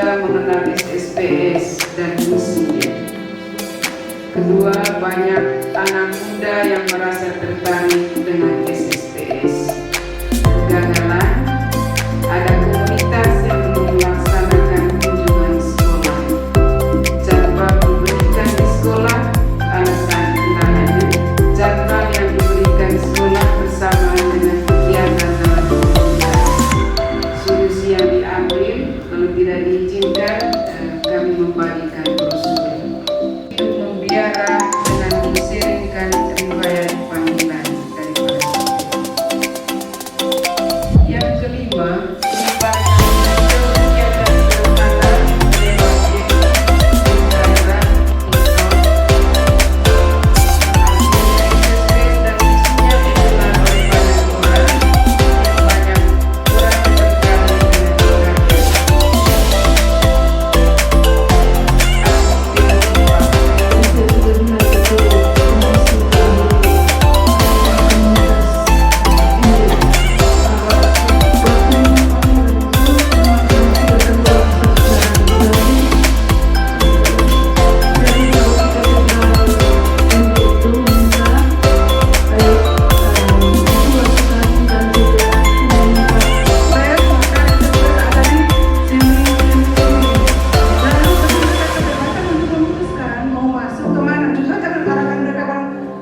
muda mengenal SSPS dan misinya. Kedua, banyak anak muda yang merasa tertarik dengan SSPS. Kegagalan, ada komunitas yang belum melaksanakan kunjungan sekolah. Jadwal diberikan di sekolah, alasan kendalanya, jadwal yang diberikan sekolah bersama dengan kegiatan dalam komunitas. Solusi yang diambil, kalau tidak diizinkan, kami membagikan brosur. Itu membiara dengan mengirimkan riwayat panggilan dari para sopir. Yang kelima,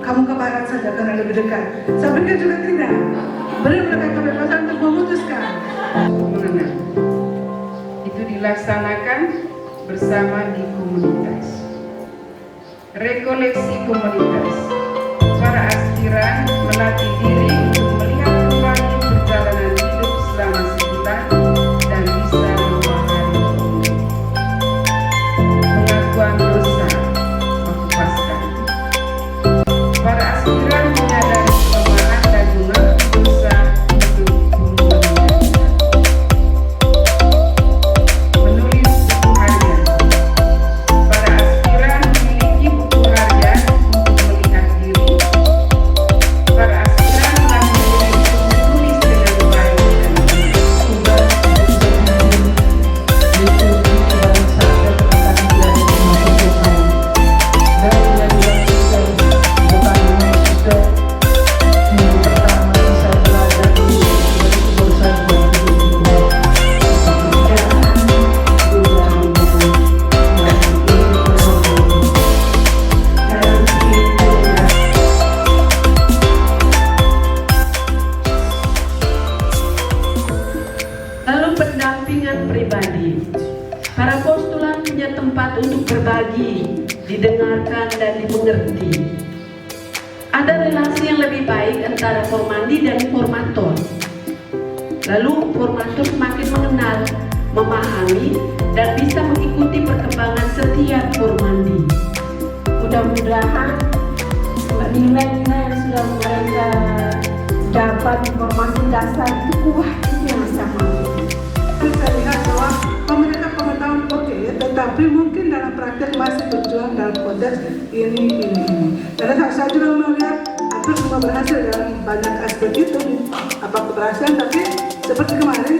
kamu ke barat saja karena lebih dekat. Saya pikir juga tidak. Beri mereka kebebasan untuk memutuskan. Mengenal. Itu dilaksanakan bersama di komunitas. Rekoleksi komunitas. Para aspiran melatih diri untuk melihat kembali perjalanan hidup selama sebulan dan bisa memahami ini. Pengakuan dosa waktu pasca. Para aspiran menyadari kelemahan dan mengaku dosa untuk mengulanginya. Menulis buku harian. Para aspiran memiliki buku harian untuk melihat diri. Para aspiran melatih diri untuk menulis dengan baik dan benar. Lalu pendampingan pribadi. Para postulan punya tempat untuk berbagi, didengarkan dan dimengerti. Ada relasi yang lebih baik antara formandi dan formator. Lalu formator semakin mengenal, memahami, dan bisa mengikuti perkembangan setiap formandi. Mudah-mudahan nilai-nilai yang sudah mereka dapat informasi dasar itu kuat yang sama. Saya lihat bahwa pemerintah pengetahuan oke, tetapi mungkin dalam praktek masih berjuang dalam konteks ini. Karena saya juga melihat hampir semua berhasil dalam banyak aspek itu, apa keberhasilan, tapi seperti kemarin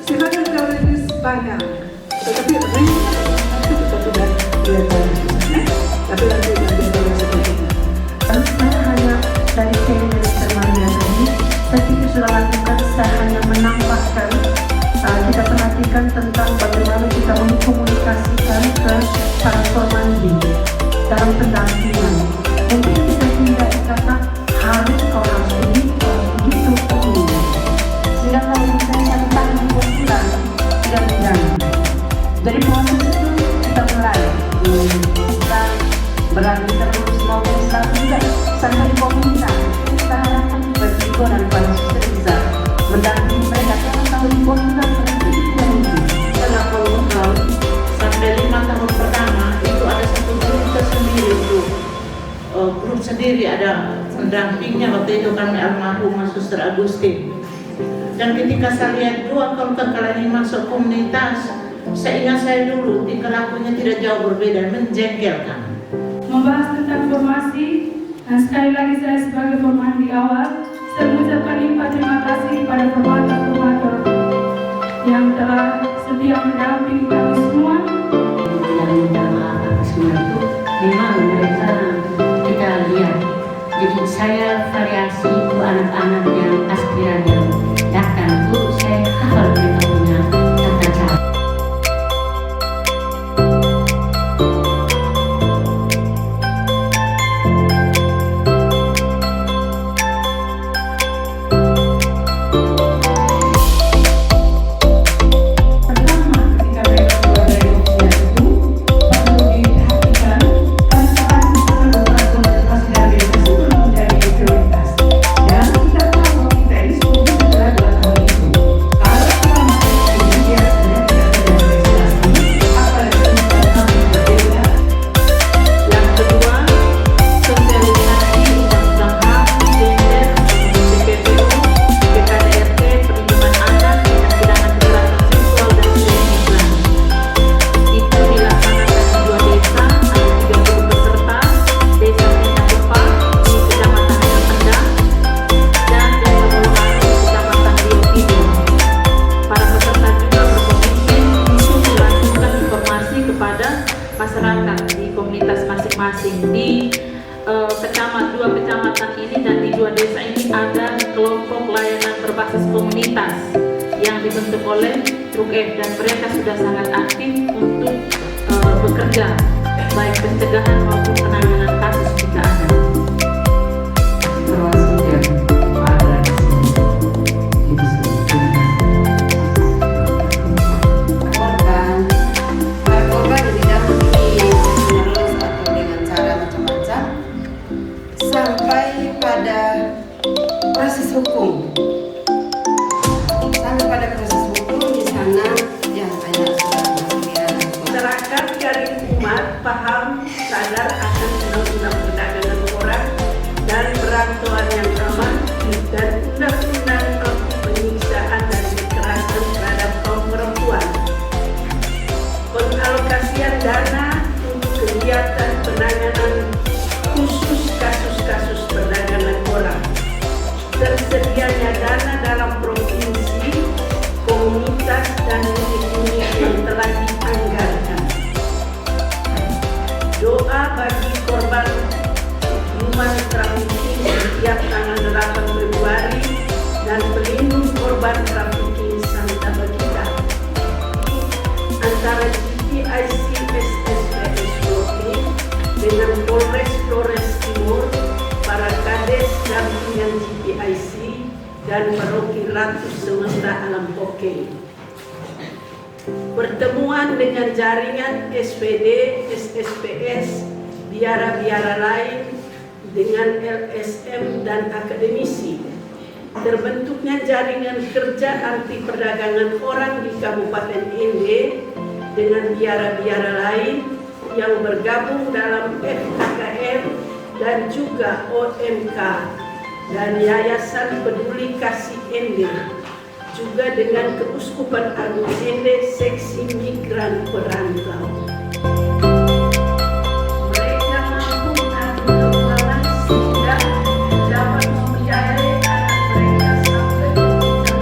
sifatnya teoritis banyak, tetapi ringnya itu kita tidak lihat banyak, tapi nanti seperti itu. Saya hanya dari Dr. Maria tadi, saya pikir sudah lakukan, saya hanya menambahkan, kita perhatikan tentang bagaimana kita mengkomunikasikan ke para formandi dalam pendampingan. Mungkin kita tidak kata harus begitu. Sehingga kalau misalnya tentang postulan tidak mengganggu. Dari proses itu kita mulai, kita berani terus maupun tidak sampai di komunitas. Kita harapkan bersiko dan para suster bisa mendampingi mereka karena tahu di komunitas seperti itu yang mungkin. Karena kalau sampai 5 tahun pertama itu ada satu grup tersendiri untuk grup sendiri ada pendampingnya waktu itu kami almarhum Suster Agustin. Dan ketika saya lihat dua kalau ini masuk komunitas, saya ingat saya dulu tingkah lakunya tidak jauh berbeda, menjengkelkan. Membahas tentang formasi, dan sekali lagi saya sebagai formandi awal, saya mengucapkan limpah terima kasih kepada formator yang telah setia mendampingi kami semua masyarakat di komunitas masing-masing. Di dua kecamatan ini dan di 2 desa ini ada kelompok layanan berbasis komunitas yang dibentuk oleh TRUK dan mereka sudah sangat aktif untuk bekerja baik pencegahan maupun penanganan kasus jika ada. Termasuk yang ada di sini korban didampingi terus atau dengan cara macam-macam sampai pada proses hukum. Di sana yang banyak sudah Masyarakat dari umat paham sadar akan undang-undang perdagangan orang dan perantauan yang aman dan undang-undang anti penyiksaan dan kekerasan terhadap kaum perempuan. Pengalokasian dana untuk kegiatan penanganan khusus kasus-kasus perdagangan orang. Tersedianya dana dalam provinsi, komunitas dan unit-unit yang telah dianggarkan. Doa bagi korban human trafficking setiap tanggal 8 Februari dan pelindung korban trafficking Santa Bagita antara GPIC SSPS Rote dengan Polres Flores Timur, para kades dampingan GPIC dan Paroki Ratu Semesta Alam Poke. Pertemuan dengan jaringan SPD, SSPS, biara-biara lain dengan LSM dan akademisi. Terbentuknya jaringan kerja anti perdagangan orang di Kabupaten Ende dengan biara-biara lain yang bergabung dalam FKKM dan juga OMK dan Yayasan Peduli Kasih Ende, juga dengan Keuskupan Agung Ende Seksi Migran Perantau. Mereka mampu mengatur keuangan sehingga dapat membiayai anak mereka sampai pendidikan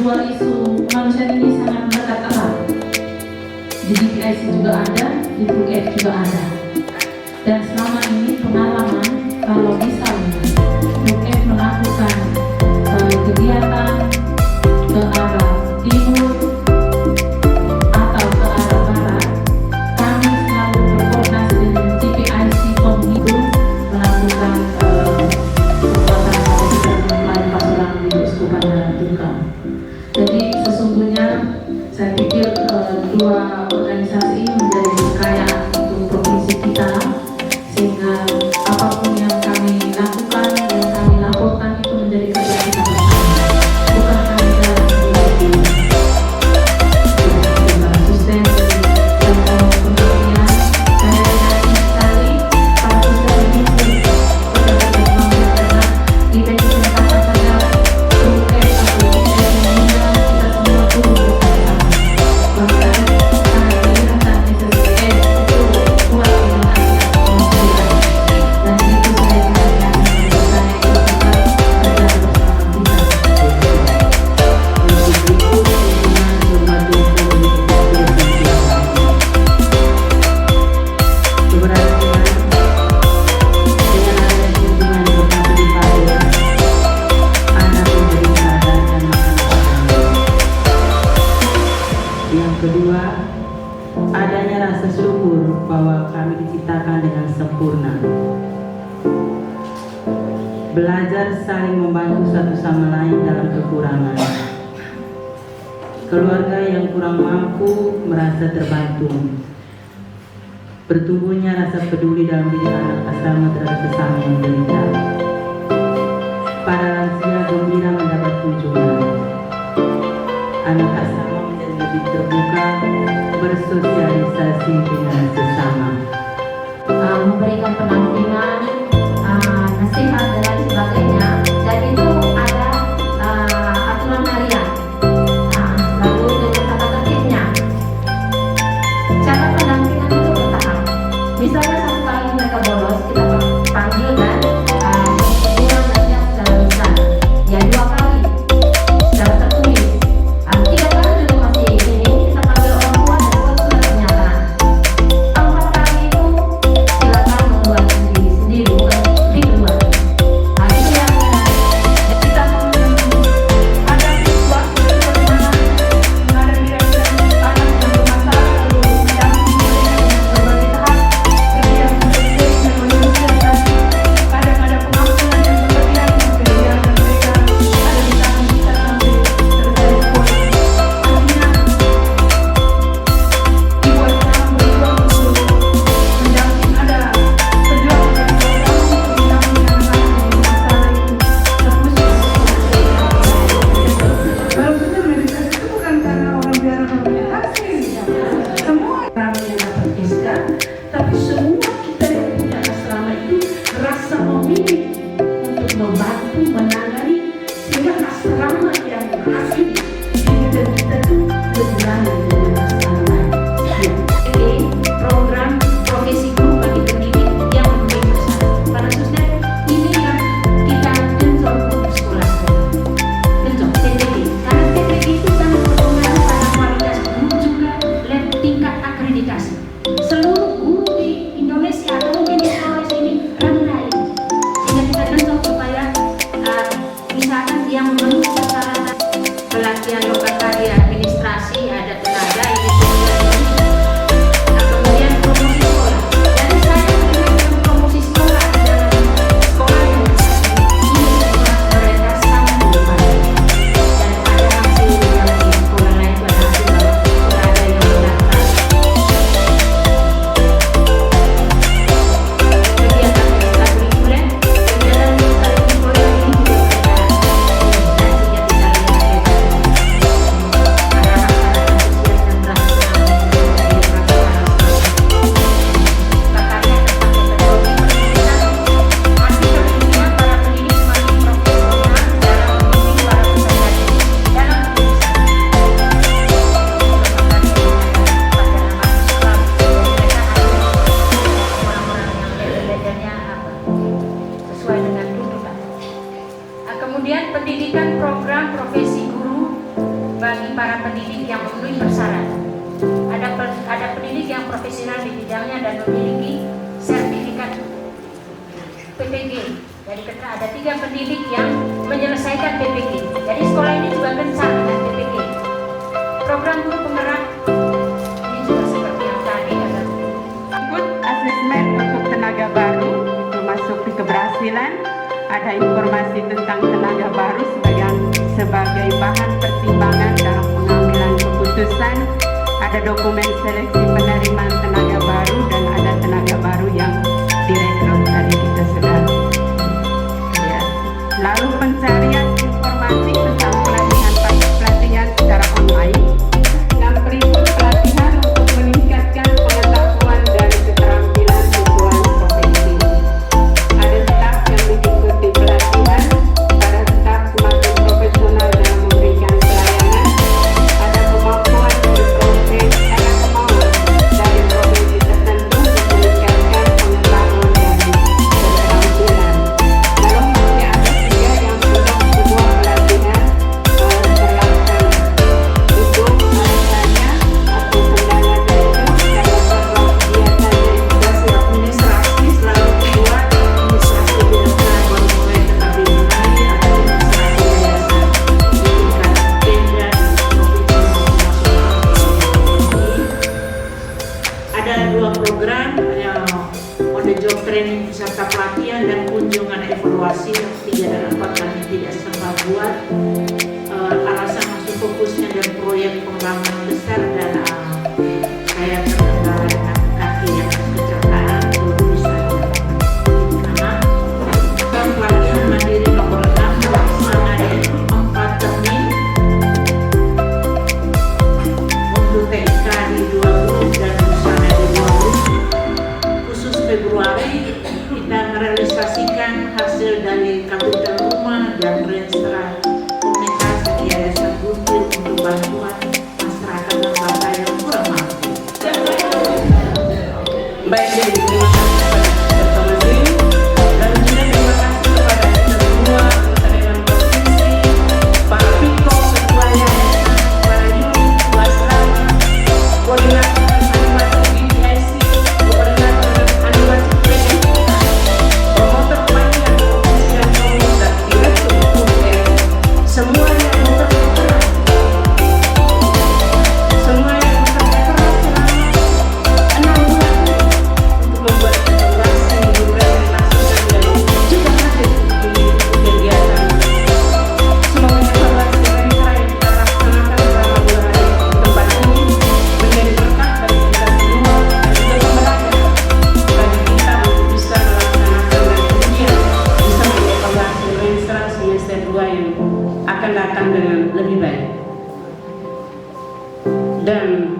dua isu kemanusiaan ini sangat melekat erat. Di GPIC juga ada, di TRUK juga ada. Dan selama ini pengalaman kalau misalnya TRUK melakukan kegiatan ke arah timur atau ke arah barat, kami selalu berkoordinasi dengan GPIC Komunitas melakukan pembuatan pasukan di Keuskupan Tunggal. Jadi sesungguhnya saya pikir dua organisasi ini menjadi kekayaan untuk provinsi kami diciptakan dengan sempurna. Belajar saling membantu satu sama lain dalam kekurangan. Keluarga yang kurang mampu merasa terbantu. Bertumbuhnya rasa peduli dalam diri anak asrama terhadap sesama yang menderita. Para lansia gembira mendapat kunjungan. Anak asrama menjadi lebih terbuka, bersosialisasi dengan sesama. Memberikan pendampingan, nasihat dan lain sebagainya. Dan itu ada aturan harian. Lalu dengan tata tertibnya. Cara pendampingan itu bertahap. Misalnya satu kali mereka bolos, kita panggil dan kurang saja secara lisan. Ya 2 kali secara tertulis. 3 kali juga masih ini kita panggil orang tua dan buat surat pernyataan. 4 kali itu silakan membuat sendiri bukan di luar. Itu yang Kita ada situasi bagaimana menghadapi anak yang bermasalah lalu mendampingi mereka dengan berbagai tahap seperti yang sudah disebutkan oleh Ustaz tadi. Kadang ada pengampunan yang berlebihan sampai membiarkan mereka ada di tangan kita sampai selesai sekolah. Artinya dibuat dalam berjuang untuk mendamping ada perjuangan dari program untuk mendamping anak-anak yang bermasalah itu Baru saja meditasi itu bukan karena orang biara meditasi. Semua Asrama yang dapat SK, tapi semua kita yang punya asrama itu rasa memilih untuk membantu menangani sehingga asrama yang hasil dan kita itu lebih lain dengan asrama lain. Ini program profesi guru bagi pendidik yang memenuhi persyarat. Para susnet, ini yang kita genjot untuk sekolah-sekolah. Genjot, PTG. Karena PTG itu sangat berpengaruh pada kualitas guru juga tingkat akreditasi. Seluruh guru di Indonesia atau mungkin di Sulawesi ini rendah ini. Sehingga kita genjot supaya misalkan yang memenuhi persyaratan pelatihan lokakarya administrasi ada tenaga ini kemudian promosi sekolah. Jadi saya memberikan promosi sekolah di dalam sekolah yang ini membuat mereka sangat bermanfaat. Dan ada hasil yang di sekolah lain itu ada hasil bahwa sudah ada yang mendaftar kegiatan ekstrakurikuler, kegiatan ekstrakurikuler ini juga ada sehingga kita lihat sesuai dengan tuntutan. Kemudian pendidikan program profesi guru bagi para pendidik yang memenuhi persyaratan. Ada pendidik yang profesional di bidangnya dan memiliki sertifikat PPG. Jadi ada 3 pendidik yang menyelesaikan PPG. Jadi sekolah ini juga gencar dengan PPG. Program guru penggerak ini juga seperti yang tadi ada. Ikut asesmen untuk tenaga baru itu masuk di keberhasilan. Ada informasi tentang tenaga baru sebagai bahan pertimbangan dalam pengambilan keputusan. Ada dokumen seleksi penerimaan tenaga baru dan ada tenaga baru yang direkrut tadi kita sudah lihat. Lalu pencarian informasi tentang pelatihan secara online. Dan berikut pelatihan untuk meningkatkan pengetahuan dan keterampilan siswa profesi. Ada staf yang mengikuti pelatihan, para staf semakin profesional dalam memberikan pelayanan. Ada kemampuan dari profesi tertentu untuk training peserta pelatihan dan kunjungan evaluasi yang 3 dan 4 kami tidak sempat buat. Alasan masuk fokusnya dan proyek pembangunan besar dan saya terkendala dengan kaki yang kecelakaan belum bisa dilakukan. Pelatihan mandiri nomor 6 pelaksanaan 4 termin untuk TK di 2 grup dan usaha di 2 grup. Khusus Februari kita merealisasikan hasil dari kapital rumah dan renstra komunitas yayasan Goodwill untuk bantuan masyarakat lembaga yang kurang mampu. Baik, jadi terima kasih kepada Masing dan juga terima kasih kepada kita semua, anggota Dewan Provinsi, para Piko, Ketua Yayasan, para unit, Wasrama, Koordinator dan Animator BPIC, Koordinator dan Animator PNK, Promotor Pelatihan Provinsi dan Komunitas, Direktur UPM, semua yang bekerja keras, selama 6 bulan untuk membuat evaluasi implementasikan dan juga hadir mengikuti kegiatan. Semoga evaluasi Renstra yang kita laksanakan selama 2 hari di tempat ini menjadi berkah bagi kita semua dan juga pembelajaran bagi kita untuk bisa melaksanakan dan kemudian bisa mengevaluasi Renstra semester 2 yang akan datang dengan lebih baik. Dan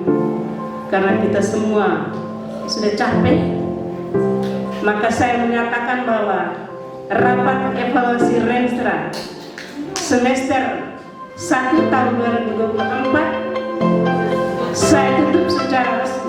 karena kita semua sudah capek, maka saya menyatakan bahwa rapat evaluasi Renstra semester 1 tahun 2024 saya tutup secara resmi.